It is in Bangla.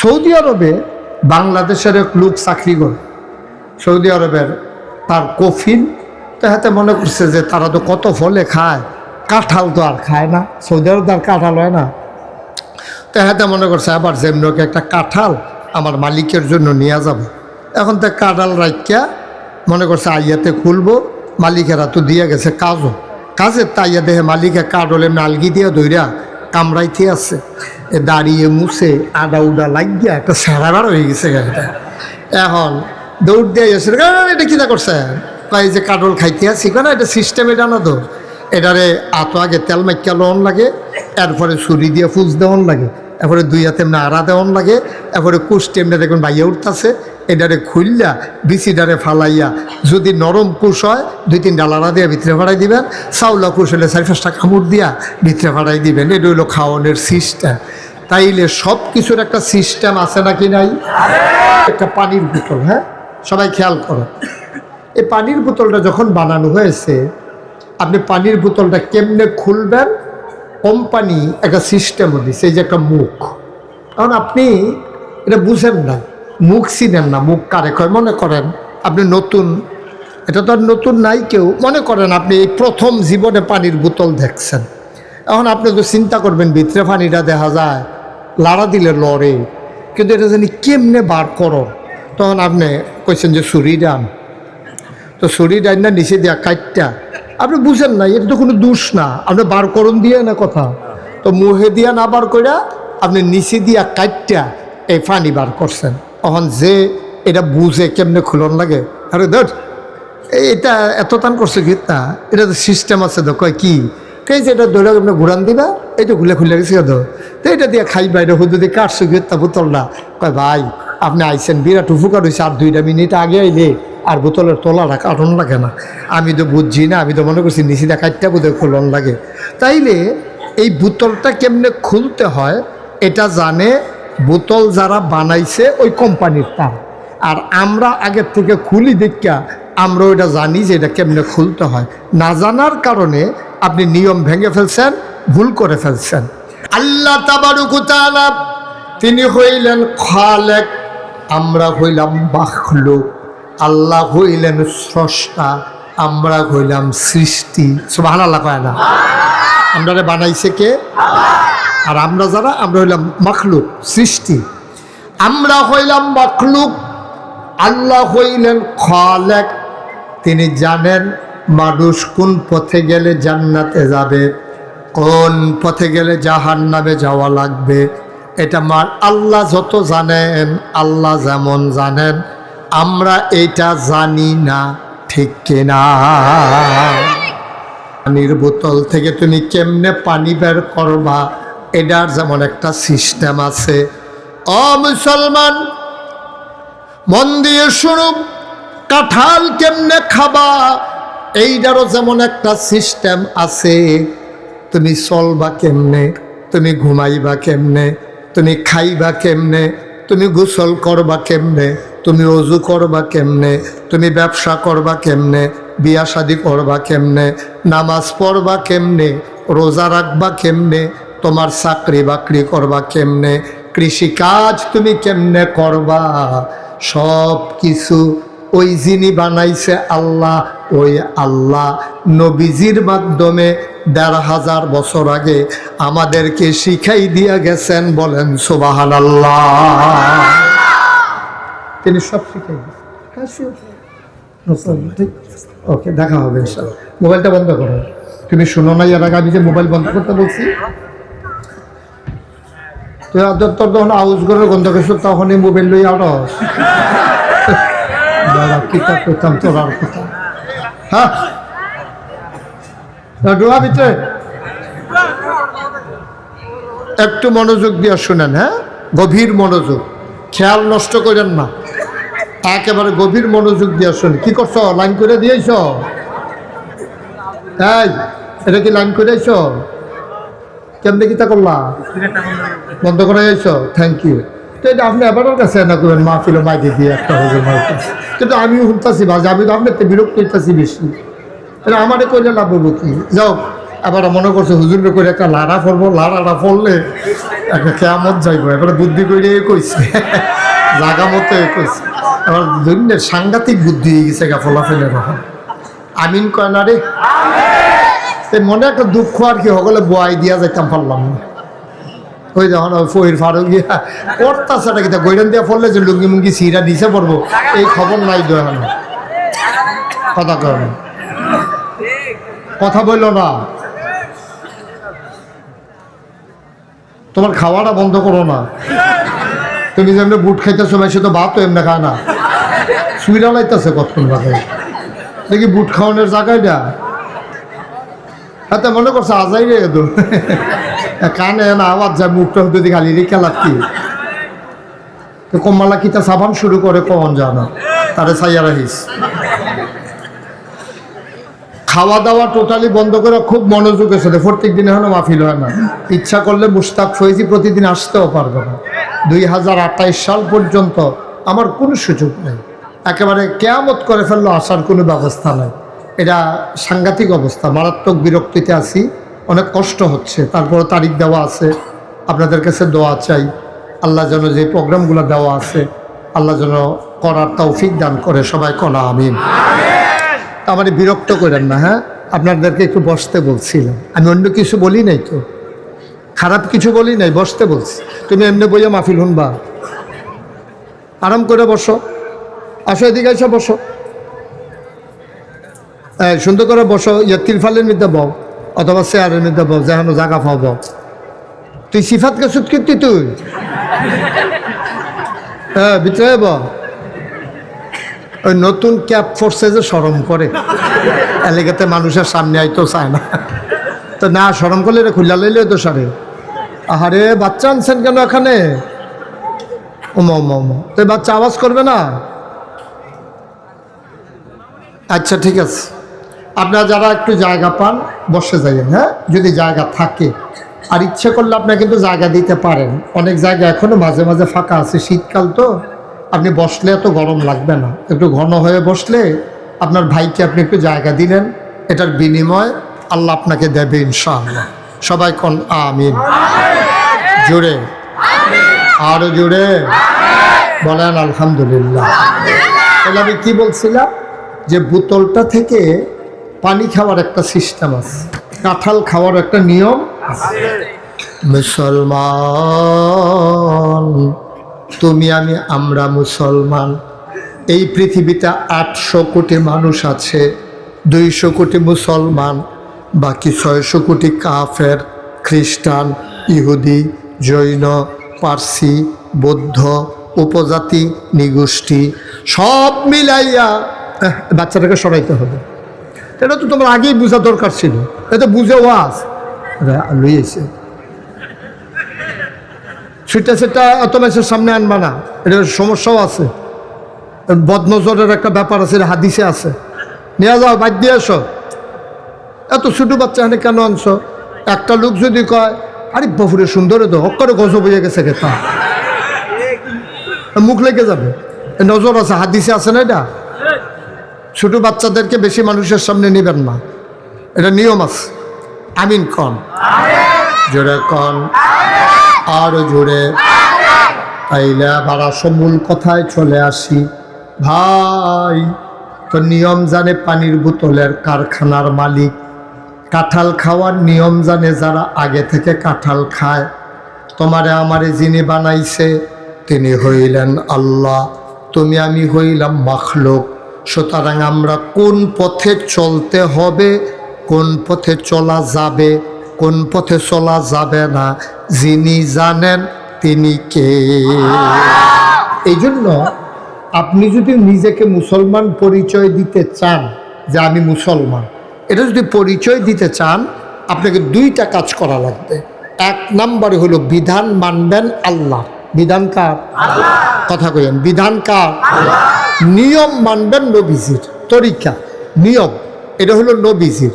সৌদি আরবে বাংলাদেশের এক লোক চাকরি করে সৌদি আরবের, তার কফিল তো হাতে মনে করছে যে তারা তো কত ফলে খায়, কাঁঠাল তো আর খায় না, সৌদি আরব তো আর কাঁঠাল হয় না। তো হাতে মনে করছে আবার যেমন একটা কাঁঠাল আমার মালিকের জন্য নিয়ে যাব। এখন তো কাঁঠাল রাখিয়া মনে করছে আইয়াতে খুলবো, মালিকেরা তো দিয়ে গেছে কাজের তাইয়া দেহে মালিকে কাঠলে নালগি দিয়ে ধইরা কামড়াইতে আছে, দাঁড়িয়ে মুছে আডা উডা লাগিয়া একটা সারাবার হয়ে গেছে গাড়িটা। এখন দৌড় দিয়ে এসে এটা কিনা করছে, কয় যে কাঠল খাইতে আসি কেন, এটা সিস্টেম এটা না তো, এটারে আতো আগে তেল মাইকা লন লাগে, এরপরে ছুরি দিয়ে ফুজ দেওয়ান লাগে, এরপরে দুই হাতে এমনি আড়া দেওয়ান লাগে, এরপরে কুশ এমনি দেখুন বাইয়া উঠতেছে, এটারে খুললা বিচিটারে ফালাইয়া যদি নরম কুশ হয় 2-3 ডালারা দিয়ে ভিতরে ফাড়াই দিবেন, চাউলা কুশ হলে 4-5টা কামড় দিয়া ভিতরে ফাড়াই দিবেন। এটা হইলো খাওয়ানোর সিস্টেম। তাইলে সব কিছুর একটা সিস্টেম আছে নাকি নাই? একটা পানির বোতল, হ্যাঁ সবাই খেয়াল করো, এই পানির বোতলটা যখন বানানো হয়েছে, আপনি পানির বোতলটা কেমনে খুলবেন, কোম্পানি একটা সিস্টেমও দিচ্ছে, এই যে একটা মুখ। এখন আপনি এটা বুঝেন না, মুখ চিনেন না, মুখ কারে কয়। মনে করেন আপনি নতুন, এটা তো আর নতুন নাই কেউ, মনে করেন আপনি এই প্রথম জীবনে পানির বোতল দেখছেন। এখন আপনি তো চিন্তা করবেন ভিতরে পানিটা দেখা যায় লাড়া দিলে লড়ে, কিন্তু এটা জানি কেমনে বার করো। তখন আপনি কইছেন যে ছুরি ডান, তো ছুরি ডান না নিচে দেওয়া কাটটা, আপনি বুঝেন না, এটা তো কোনো দোষ না, আপনি বার করুন দিয়ে না কথা, তো মুহে দিয়া না বার করে আপনি নিচে দিয়া কাটটা এই পানি বার করছেন। তখন যে এটা বুঝে কেমনে খুলন লাগে, আরে ধর এটা এত টান করছে কি, তা এটা তো সিস্টেম আছে তো, কয় কি এই যে এটা ধরে আপনি ঘুরান দিবা, এই তো খুলে গেছে তো, তো এটা দিয়ে খাই বাইরে হুদ দিয়ে কাটছো গিয়ে বোতলটা। কয় ভাই আপনি আইসেন বিরাট উপকার হয়েছে, আর 2 মিনিট আগে আইলে আর বোতলের তলাটা কাটন লাগে না। আমি তো বুঝছি না, আমি তো মনে করছি নিচিটা কাটটা বোধহয় খুলন লাগে। তাইলে এই বোতলটা কেমনে খুলতে হয় এটা জানে বোতল যারা বানাইছে ওই কোম্পানির তার, আর আমরা আগের থেকে খুলি দেখা আমরা ওইটা জানি যে এটা কেমনে খুলতে হয়। না জানার কারণে আপনি নিয়ম ভেঙে ফেলছেন, ভুল করে ফেলছেন। আল্লাহ তাবারক ওয়া তাআলা তিনি হইলেন খালেক, আমরা হইলাম মাখলুক। আল্লাহ হইলেন স্রষ্টা, আমরা হইলাম সৃষ্টি। সুবহানাল্লাহ কয় না? আমরা বানাইছে কে? আর আমরা যারা, আমরা হইলাম মাখলুক, সৃষ্টি। আমরা হইলাম মাখলুক, আল্লাহ হইলেন খালেক। তিনি জানেন মানুষ কোন পথে গেলে জান্নাতে যাবে, কোন পথে গেলে জাহান্নামে যাওয়া লাগবে। এটা আল্লাহ যত জানেন, আল্লাহ যেমন জানেন, আমরা এটা জানি না, ঠিক কিনা? পানির বোতল থেকে তুমি কেমনে পানি বের করবা, এটার যেমন একটা সিস্টেম আছে। ও মুসলমান মন দিয়ে শুনো, কাঁঠাল কেমনে খাবা এইটারও যেমন একটা সিস্টেম আছে। তুমি চলবা কেমনে, তুমি ঘুমাইবা কেমনে, তুমি খাইবা কেমনে, তুমি গোসল করবা কেমনে, তুমি অজু করবা কেমনে, তুমি ব্যবসা করবা কেমনে, বিয়া শাদি করবা কেমনে, নামাজ পড়বা কেমনে, রোজা রাখবা কেমনে, তোমার চাকরি বাকরি করবা কেমনে, কৃষিকাজ তুমি কেমনে করবা, সব কিছু ওই যিনি বানাইছে আল্লাহ, ওই আল্লাহ নবীজির মাধ্যমে ১৫০০ বছর আগে আমাদেরকে শিখাই দিয়া গেছেন। বলেন সুবহানাল্লাহ। তিনি সব শিখাই দিয়েছেন। ওকে, দেখা হবে ইনশাআল্লাহ। মোবাইলটা বন্ধ করো। তুমি শুনো না এর আগে আমি যে মোবাইল বন্ধ করতে বলছি? তোর যখন আউজ করে গন্ধ করছো তখন এই মোবাইল লই আড়স কিতাব করতাম তোর আর কথা। হ্যাঁ ভিতরে একটু মনোযোগ দিয়ে শুনেন, হ্যাঁ গভীর মনোযোগ, খেয়াল নষ্ট করেন না, একেবারে গভীর মনোযোগ দিয়ে শুনে। কি করছ? লাইন করে দিয়েছ? এই এটা কি লাইন করে আইছ? কেমনে কিতা করলা? বন্ধ করে যাইছ? Thank you. তো এটা আপনি এবারের কাছে না করবেন, মাহফিল মাইকে দিয়ে একটা হবে মাইকে, কিন্তু আমি শুনতেছি ভাজ, আমি তো আপনার বিরক্ত হইতেছি বেশি, এটা আমারে কইলে লাভ হবো কি? যাও এবার মনে করছে হুজুর করে একটা লাড়া পড়বো, লাড়াটা পড়লে একটা কেয়ামত যাইব। এবারে বুদ্ধি করে কইছে, জাগা মতো কইছে। এবার দুনিয়ার সাংঘাতিক বুদ্ধি হয়ে গেছে গা ফলাফেলে রকম। আমিন কয় না রে, মনে একটা দুঃখ আর কি, সকলে বয়াই দিয়া যাইতাম পারলাম না। ওই যখন ফহির ফারুক গিয়া করতাছে কিতা গৈরান দিয়া পড়লে যে লুঙ্গি মুঙ্গি সিরা নিচে পড়বো, এই খবর নাই দোয়া না। কথা কয় না, কথা বললো না। তোমার খাওয়াটা বন্ধ করো না। তুমি যেমনি বুট খাইতেছো ভাই, সে তো ভাতও এমনি খায় না, সুইরা লাইতেছে কতক্ষণ ভাবে দেখি বুট খাওয়ানোর জায়গাটা। হাতে মনে করছে আজাই রে তো কানে না আওয়াজ যায়, মুখটা যদি খালি রেখে লাগতি তো কম্মালা কিতা সাবান শুরু করে কখন জানা তারে সাইয়া রাখিস। খাওয়া দাওয়া টোটালি বন্ধ করে খুব মনোযোগের সাথে, প্রত্যেক দিন এখনো মাহফিল হয় না। ইচ্ছা করলে মুশতাক ফয়েজি প্রতিদিন আসতেও পারবে না। 2028 সাল পর্যন্ত আমার কোনো সুযোগ নেই, একেবারে কেয়ামত করে ফেললো, আসার কোনো ব্যবস্থা নাই। এটা সাংঘাতিক অবস্থা, মারাত্মক বিরক্তিতে আছি, অনেক কষ্ট হচ্ছে। তারপরে তারিখ দেওয়া আছে, আপনাদের কাছে দোয়া চাই। আল্লাহ যেন যে প্রোগ্রামগুলো দেওয়া আছে আল্লাহ যেন করার তৌফিক দান করে, সবাই কলা আমিন। আমার বিরক্ত করেন না, হ্যাঁ আপনাদেরকে একটু বসতে বলছিলাম, আমি অন্য কিছু বলি নাই তো, খারাপ কিছু বলি নাই, বসতে বলছি। তুমি এমনি বইয়া মাহফিল শুনবা, আরাম করে বসো, আসো এদিকে এসে বসো, সুন্দর করে বসো। তিরফালের মধ্যে বও অথবা চেয়ারের মধ্যে বও, যেখানে জায়গা পাও বও। তুই সিফাত গেছুত কিন্তু তুই হ্যাঁ ভিতরে বও। ওই নতুন ক্যাপ ফোর্সে যে শরম করে এলাকাতে মানুষের সামনে আইতো চায় না, তো না শরম করলে রে খুল্লা লইলে তো সারে। আহারে বাচ্চা আনছেন কেন এখানে? ওমা ওমা ওমা, তো বাচ্চা আওয়াজ করবে না? আচ্ছা ঠিক আছে, আপনারা যারা একটু জায়গা পান বসে যাইয়েন, হ্যাঁ যদি জায়গা থাকে। আর ইচ্ছে করলে আপনারা কিন্তু জায়গা দিতে পারেন, অনেক জায়গা এখনো মাঝে মাঝে ফাঁকা আছে, শীতকাল তো আপনি বসলে এত গরম লাগবে না, একটু ঘন হয়ে বসলে আপনার ভাইকে আপনি একটু জায়গা দিলেন, এটার বিনিময় আল্লাহ আপনাকে দেবে ইনশাআল্লাহ। সবাই কোন আমিন, জোরে আরো জোরে বলেন আলহামদুলিল্লাহ। তাহলে আমি কি বলছিলাম, যে বোতলটা থেকে পানি খাওয়ার একটা সিস্টেম আছে, কাঁঠাল খাওয়ার একটা নিয়ম আছে। মুসলমান তুমি আমি আমরা মুসলমান, এই পৃথিবীতে 800 কোটি মানুষ আছে, 200 কোটি মুসলমান, বাকি 600 কোটি কাফের, খ্রিস্টান, ইহুদি, জৈন, পার্সি, বৌদ্ধ, উপজাতি, নিগোষ্ঠী সব মিলাইয়া বাচ্চাটাকে সরাইতে হবে। এটা তো তোমার আগেই বোঝা দরকার ছিল, এটা বুঝে ওয়াজ লইয়েছে। সেটা এত মেসের সামনে আনবা না, এটার সমস্যাও আছে, বদনজরের একটা ব্যাপার আছে, হাদিসে আছে, নিয়ে যাও বাদ দিয়ে আসো। এত ছোটো বাচ্চা এখানে কেন আনছো? একটা লোক যদি কয় আরে বাপুরে সুন্দর তো হক্করে গজব হয়ে গেছে কেতা, মুখ লেগে যাবে, নজর আছে, হাদিসে আছে না। এটা ছোটো বাচ্চাদেরকে বেশি মানুষের সামনে নেবেন না, এটা নিয়ম আছে। আমিন কন, জোরে কন, আরো জোরে। তাইলে আবার মূল কথায় চলে আসি। ভাই তো নিয়ম জানে পানির বোতলের কারখানার মালিক, কাঁঠাল খাওয়ার নিয়ম জানে যারা আগে থেকে কাঁঠাল খায়। তোমারে আমারে যিনি বানাইছে তিনি হইলেন আল্লাহ, তুমি আমি হইলাম মাখলুক। সুতরাং আমরা কোন পথে চলতে হবে, কোন পথে চলা যাবে, কোন পথে চলা যাবে না, যিনি জানেন তিনি কে। এই জন্য আপনি যদি নিজেকে মুসলমান পরিচয় দিতে চান, যে আমি মুসলমান, এটা যদি পরিচয় দিতে চান আপনাকে 2টা কাজ করা লাগবে। 1 নম্বরে হলো বিধান মানবেন আল্লাহ, বিধান কার? কথা কইেন, বিধান কার? নিয়ম মানবেন নবীজির, তরিকা নিয়ম এটা হলো নবীজির।